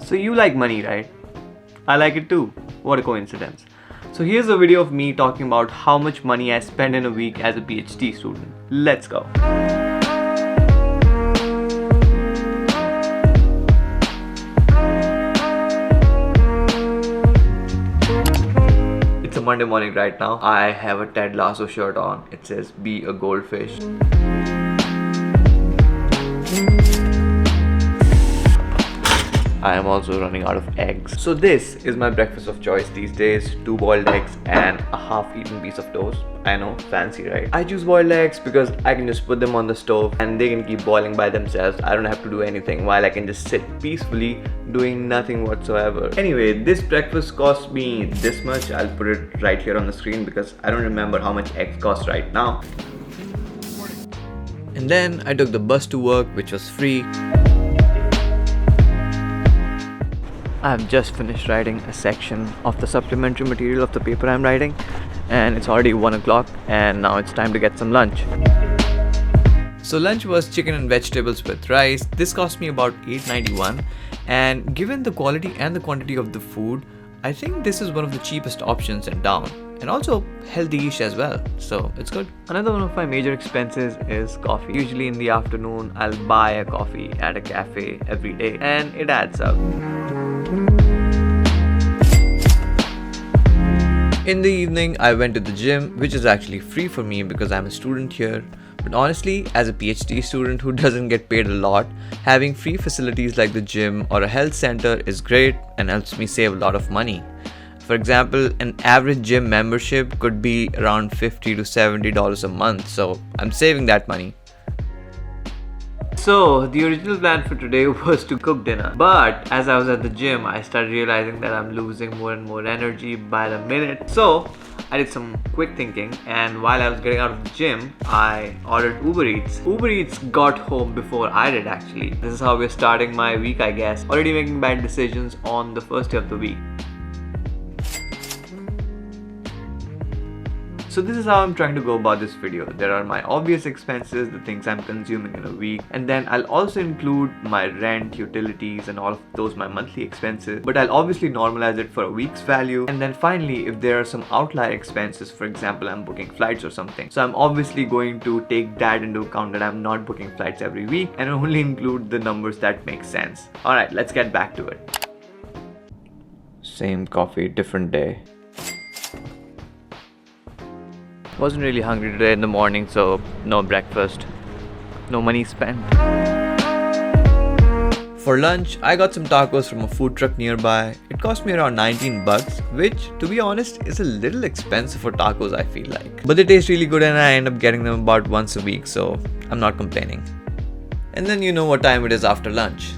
So you like money, right? I like it too. What a coincidence. So here's a video of me talking about how much money I spend in a week as a PhD student. Let's go. It's a Monday morning right now. I have a Ted Lasso shirt on. It says be a goldfish. I am also running out of eggs. So this is my breakfast of choice these days. 2 boiled eggs and a half-eaten piece of toast. I know, fancy, right? I choose boiled eggs because I can just put them on the stove and they can keep boiling by themselves. I don't have to do anything while I can just sit peacefully doing nothing whatsoever. Anyway, this breakfast cost me this much. I'll put it right here on the screen because I don't remember how much eggs cost right now. And then I took the bus to work, which was free. I have just finished writing a section of the supplementary material of the paper I'm writing, and it's already 1 o'clock and now it's time to get some lunch. So lunch was chicken and vegetables with rice. This cost me about $8.91, and given the quality and the quantity of the food, I think this is one of the cheapest options in town, and also healthy-ish as well, so it's good. Another one of my major expenses is coffee. Usually in the afternoon I'll buy a coffee at a cafe every day, and it adds up. In the evening, I went to the gym, which is actually free for me because I'm a student here. But honestly, as a PhD student who doesn't get paid a lot, having free facilities like the gym or a health center is great and helps me save a lot of money. For example, an average gym membership could be around $50 to $70 a month, so I'm saving that money. So, the original plan for today was to cook dinner, but as I was at the gym, I started realizing that I'm losing more and more energy by the minute. So, I did some quick thinking, and while I was getting out of the gym, I ordered Uber Eats. Uber Eats got home before I did actually. This is how we're starting my week, I guess. Already making bad decisions on the first day of the week. So this is how I'm trying to go about this video. There are my obvious expenses, the things I'm consuming in a week, and then I'll also include my rent, utilities, and all of those my monthly expenses, but I'll obviously normalize it for a week's value. And then finally, if there are some outlier expenses, for example I'm booking flights or something, so I'm obviously going to take that into account, that I'm not booking flights every week, and only include the numbers that make sense. Alright, let's get back to it. Same coffee, different day. Wasn't really hungry today in the morning, so no breakfast, no money spent. For lunch, I got some tacos from a food truck nearby. It cost me around 19 bucks, which, to be honest, is a little expensive for tacos, I feel like. But they taste really good and I end up getting them about once a week, so I'm not complaining. And then you know what time it is after lunch.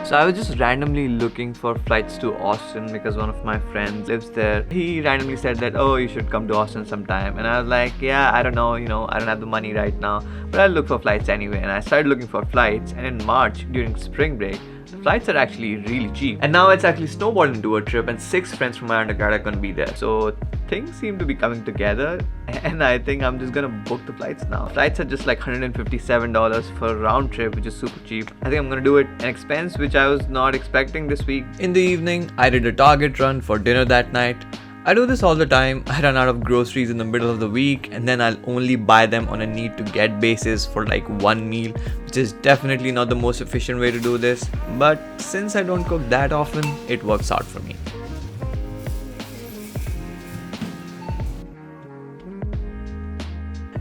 So I was just randomly looking for flights to Austin because one of my friends lives there. He randomly said that, oh, you should come to Austin sometime. And I was like, yeah, I don't know, I don't have the money right now, but I'll look for flights anyway. And I started looking for flights, and in March, during spring break, the flights are actually really cheap. And now it's actually snowballed into a trip, and 6 friends from my undergrad are gonna be there. So things seem to be coming together, and I think I'm just gonna book the flights now. Flights are just like $157 for a round trip, which is super cheap. I think I'm gonna do it, an expense which I was not expecting this week. In the evening, I did a Target run for dinner that night. I do this all the time. I run out of groceries in the middle of the week, and then I'll only buy them on a need to get basis for like one meal, which is definitely not the most efficient way to do this, but since I don't cook that often, it works out for me.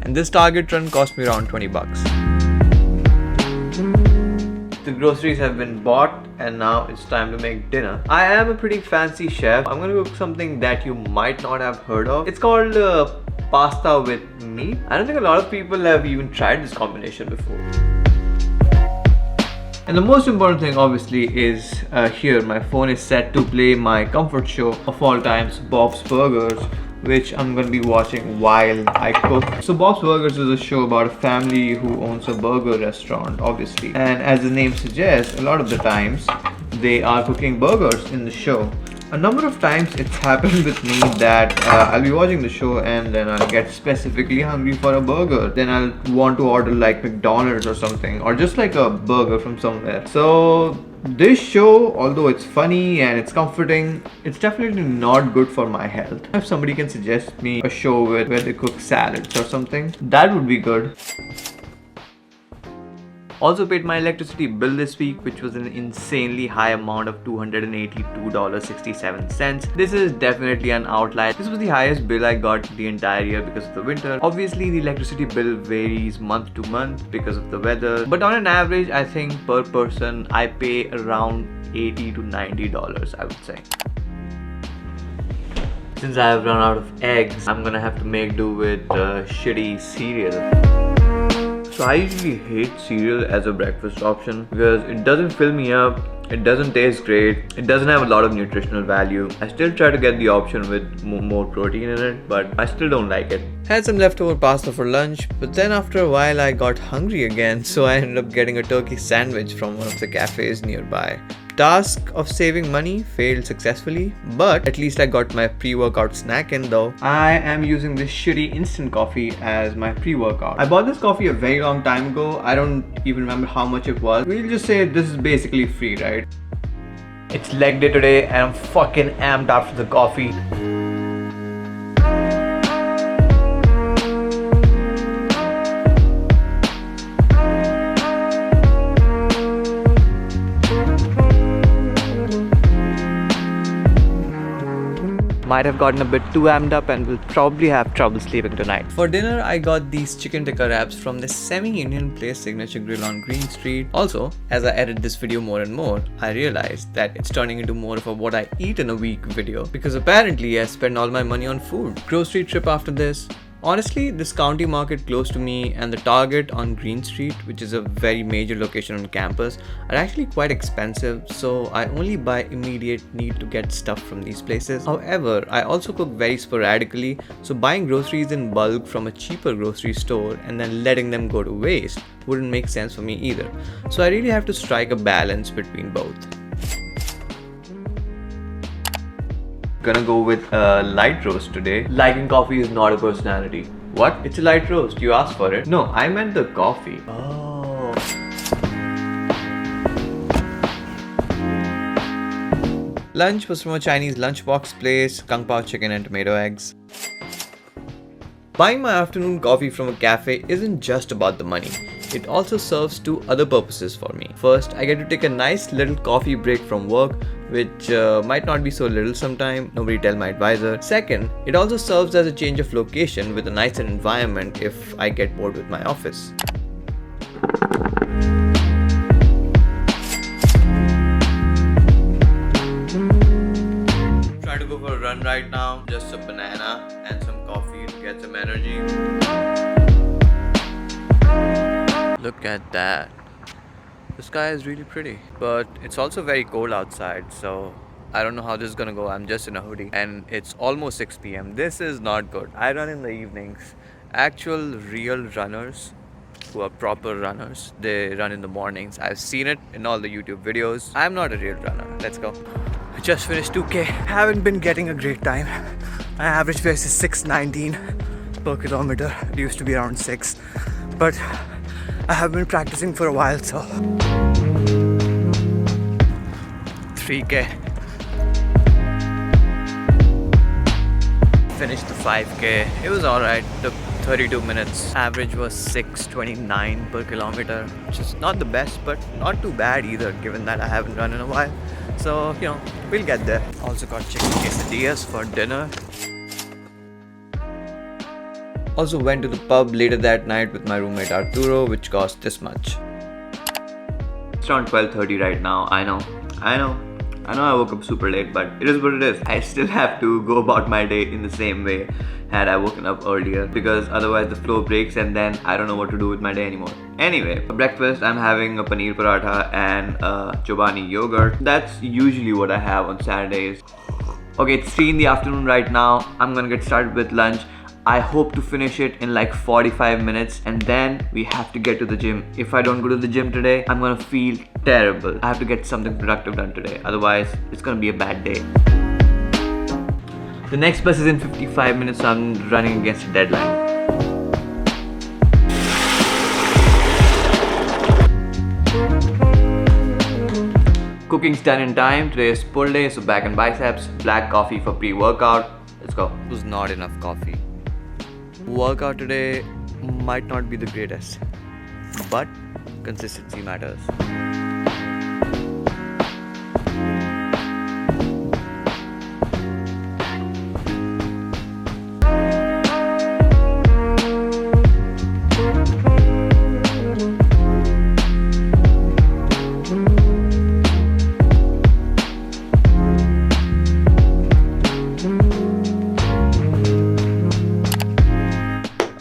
And this Target run cost me around 20 bucks. The groceries have been bought, and now it's time to make dinner. I am a pretty fancy chef. I'm gonna cook something that you might not have heard of. It's called pasta with meat. I don't think a lot of people have even tried this combination before. And the most important thing obviously is here my phone is set to play my comfort show of all times, Bob's Burgers, which I'm going to be watching while I cook. So Bob's Burgers is a show about a family who owns a burger restaurant, obviously. And as the name suggests, a lot of the times they are cooking burgers in the show. A number of times it's happened with me that I'll be watching the show and then I'll get specifically hungry for a burger. Then I'll want to order like McDonald's or something, or just like a burger from somewhere. So this show, although it's funny and it's comforting, it's definitely not good for my health. If somebody can suggest me a show where they cook salads or something, that would be good. Also paid my electricity bill this week, which was an insanely high amount of $282.67. This is definitely an outlier. This was the highest bill I got the entire year because of the winter. Obviously, the electricity bill varies month to month because of the weather, but on an average, I think per person, I pay around $80 to $90, I would say. Since I have run out of eggs, I'm gonna have to make do with shitty cereal. So I usually hate cereal as a breakfast option because it doesn't fill me up, it doesn't taste great, it doesn't have a lot of nutritional value. I still try to get the option with more protein in it, but I still don't like it. Had some leftover pasta for lunch, but then after a while I got hungry again, so I ended up getting a turkey sandwich from one of the cafes nearby. Task of saving money failed successfully, but at least I got my pre-workout snack in though. I am using this shitty instant coffee as my pre-workout. I bought this coffee a very long time ago. I don't even remember how much it was. We'll just say this is basically free, right? It's leg day today and I'm fucking amped after the coffee. Might have gotten a bit too amped up and will probably have trouble sleeping tonight. For dinner, I got these chicken tikka wraps from this semi-Indian place Signature Grill on Green Street. Also, as I edit this video more and more, I realized that it's turning into more of a what I eat in a week video because apparently I spend all my money on food. Grocery trip after this. Honestly, this county market close to me and the Target on Green Street, which is a very major location on campus, are actually quite expensive, so I only buy immediate need to get stuff from these places. However, I also cook very sporadically, so buying groceries in bulk from a cheaper grocery store and then letting them go to waste wouldn't make sense for me either. So I really have to strike a balance between both. Gonna go with a light roast today. Liking coffee is not a personality. What? It's a light roast. You asked for it. No, I meant the coffee. Oh. Lunch was from a Chinese lunchbox place, kung pao chicken and tomato eggs. Buying my afternoon coffee from a cafe isn't just about the money. It also serves two other purposes for me. First, I get to take a nice little coffee break from work, which might not be so little sometime, nobody tell my advisor. Second, it also serves as a change of location with a nicer environment if I get bored with my office. Try to go for a run right now, just a banana and some coffee to get some energy. Look at that. The sky is really pretty, but it's also very cold outside, so I don't know how this is gonna go. I'm just in a hoodie and it's almost 6 p.m. This is not good. I run in the evenings. Actual real runners who are proper runners, they run in the mornings. I've seen it in all the YouTube videos. I'm not a real runner. Let's go. I just finished 2K. Haven't been getting a great time. My average pace is 6:19 per kilometer. It used to be around 6, but I have been practicing for a while, so 3K. Finished the 5K. It was alright. Took 32 minutes. Average was 6:29 per kilometer, which is not the best, but not too bad either, given that I haven't run in a while. So, we'll get there. Also got chicken quesadillas for dinner. Also went to the pub later that night with my roommate Arturo, which cost this much. It's around 12:30 right now. I know I woke up super late, but it is what it is. I still have to go about my day in the same way had I woken up earlier, because otherwise the flow breaks and then I don't know what to do with my day anymore. Anyway, for breakfast I'm having a paneer paratha and chobani yogurt. That's usually what I have on Saturdays. Okay, it's 3 in the afternoon right now. I'm gonna get started with lunch. I hope to finish it in like 45 minutes and then we have to get to the gym. If I don't go to the gym today, I'm gonna feel terrible. I have to get something productive done today. Otherwise, it's gonna be a bad day. The next bus is in 55 minutes, so I'm running against a deadline. Cooking's done in time. Today is pull day, so back and biceps. Black coffee for pre-workout. Let's go. It was not enough coffee. Workout today might not be the greatest, but consistency matters.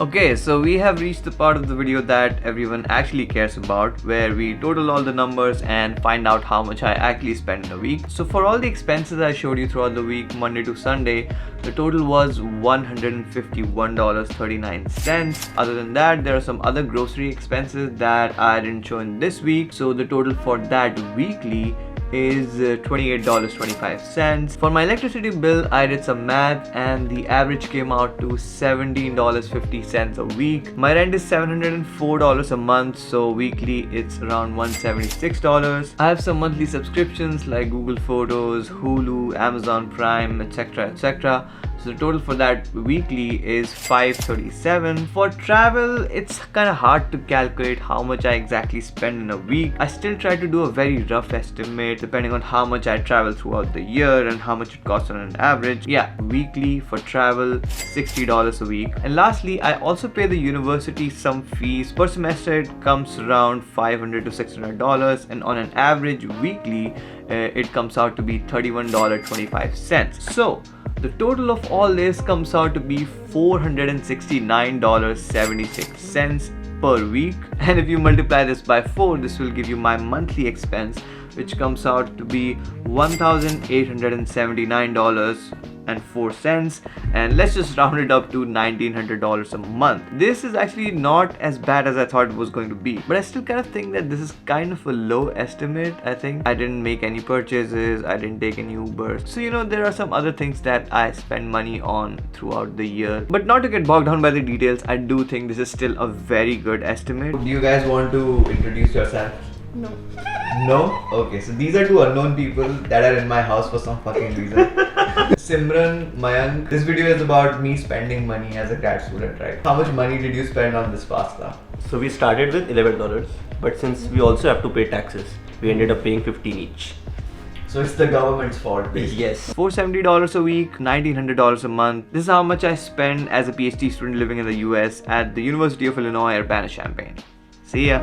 Okay, so we have reached the part of the video that everyone actually cares about, where we total all the numbers and find out how much I actually spent in a week. So for all the expenses I showed you throughout the week, Monday to Sunday, the total was $151.39. Other than that, there are some other grocery expenses that I didn't show in this week. So the total for that weekly is $28.25. For my electricity bill, I did some math and the average came out to $17.50 a week. My rent is $704 a month, so weekly it's around $176. I have some monthly subscriptions like Google Photos, Hulu, Amazon Prime, etc, etc. So the total for that weekly is $537. For travel, it's kind of hard to calculate how much I exactly spend in a week. I still try to do a very rough estimate depending on how much I travel throughout the year and how much it costs on an average. Yeah, weekly for travel, $60 a week. And lastly, I also pay the university some fees. Per semester, it comes around $500 to $600, and on an average weekly, it comes out to be $31.25. So the total of all this comes out to be $469.76 per week. And if you multiply this by 4, this will give you my monthly expense, which comes out to be $1,879.04. And let's just round it up to $1,900 a month. This is actually not as bad as I thought it was going to be, but I still kind of think that this is kind of a low estimate. I think I didn't make any purchases, I didn't take any Ubers, so there are some other things that I spend money on throughout the year. But not to get bogged down by the details, I do think this is still a very good estimate. Do you guys want to introduce yourself? No. No? Okay, so these are two unknown people that are in my house for some fucking reason. Simran, Mayank, this video is about me spending money as a grad student, right? How much money did you spend on this pasta? So we started with $11, but since we also have to pay taxes, we ended up paying $15 each. So it's the government's fault, basically. Yes. $470 a week, $1,900 a month. This is how much I spend as a PhD student living in the US at the University of Illinois, Urbana-Champaign. See ya.